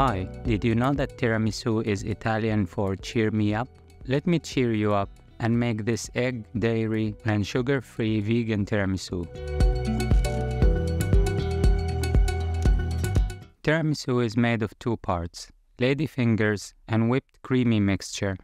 Hi, did you know that tiramisu is Italian for cheer me up? Let me cheer you up and make this egg, dairy, and sugar-free vegan tiramisu. Tiramisu is made of two parts, ladyfingers and whipped creamy mixture.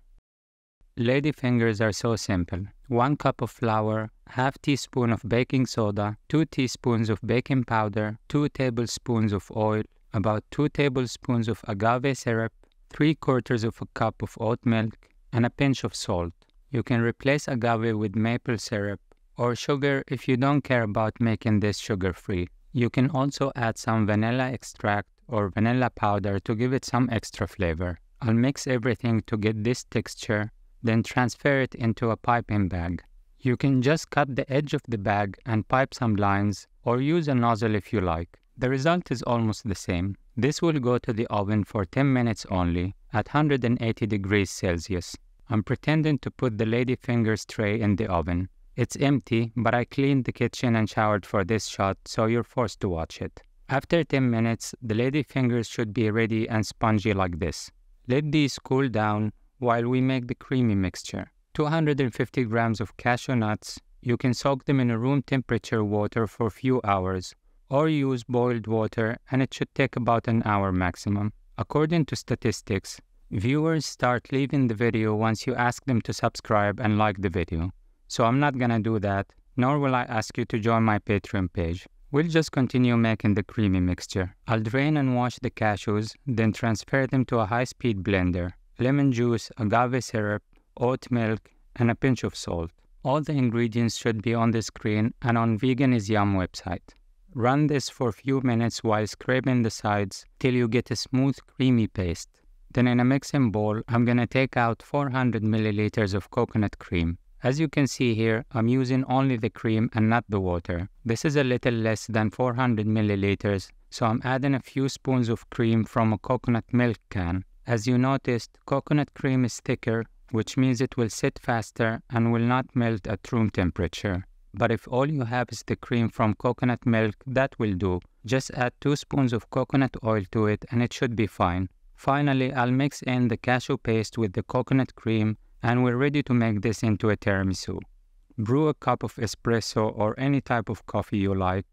Ladyfingers are so simple. 1 cup of flour, ½ teaspoon of baking soda, 2 teaspoons of baking powder, 2 tablespoons of oil, about 2 tablespoons of agave syrup, 3/4 of a cup of oat milk, and a pinch of salt. You can replace agave with maple syrup or sugar if you don't care about making this sugar-free. You can also add some vanilla extract or vanilla powder to give it some extra flavor. I'll mix everything to get this texture, then transfer it into a piping bag. You can just cut the edge of the bag and pipe some lines or use a nozzle if you like. The result is almost the same. This will go to the oven for 10 minutes only at 180 degrees Celsius. I'm pretending to put the ladyfingers tray in the oven. It's empty, but I cleaned the kitchen and showered for this shot, so you're forced to watch it. After 10 minutes, the ladyfingers should be ready and spongy like this. Let these cool down while we make the creamy mixture. 250 grams of cashew nuts. You can soak them in a room temperature water for a few hours, or use boiled water, and it should take about an hour maximum. According to statistics, viewers start leaving the video once you ask them to subscribe and like the video. So I'm not gonna do that, nor will I ask you to join my Patreon page. We'll just continue making the creamy mixture. I'll drain and wash the cashews, then transfer them to a high-speed blender. Lemon juice, agave syrup, oat milk, and a pinch of salt. All the ingredients should be on the screen and on Vegan is Yum website. Run this for a few minutes while scraping the sides till you get a smooth, creamy paste. Then in a mixing bowl, I'm gonna take out 400 milliliters of coconut cream. As you can see here, I'm using only the cream and not the water. This is a little less than 400 milliliters, so I'm adding a few spoons of cream from a coconut milk can. As you noticed, coconut cream is thicker, which means it will sit faster and will not melt at room temperature. But if all you have is the cream from coconut milk, that will do. Just add 2 spoons of coconut oil to it and it should be fine. Finally, I'll mix in the cashew paste with the coconut cream and we're ready to make this into a tiramisu. Brew a cup of espresso or any type of coffee you like.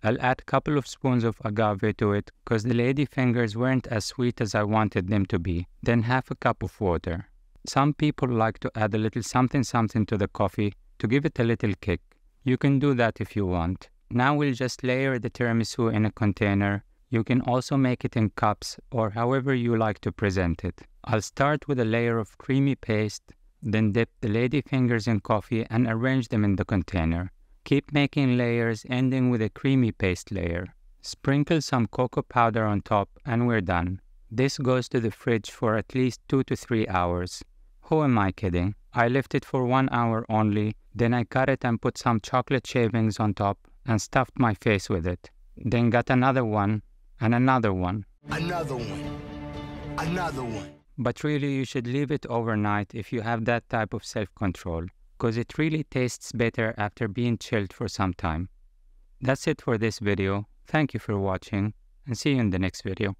I'll add a couple of spoons of agave to it because the ladyfingers weren't as sweet as I wanted them to be. Then ½ a cup of water. Some people like to add a little something to the coffee to give it a little kick. You can do that if you want. Now we'll just layer the tiramisu in a container. You can also make it in cups or however you like to present it. I'll start with a layer of creamy paste, then dip the ladyfingers in coffee and arrange them in the container. Keep making layers ending with a creamy paste layer. Sprinkle some cocoa powder on top and we're done. This goes to the fridge for at least 2 to 3 hours. Who am I kidding? I left it for 1 hour only, then I cut it and put some chocolate shavings on top and stuffed my face with it. Then got another one and another one. Another one. Another one. But really you should leave it overnight if you have that type of self-control, because it really tastes better after being chilled for some time. That's it for this video. Thank you for watching and see you in the next video.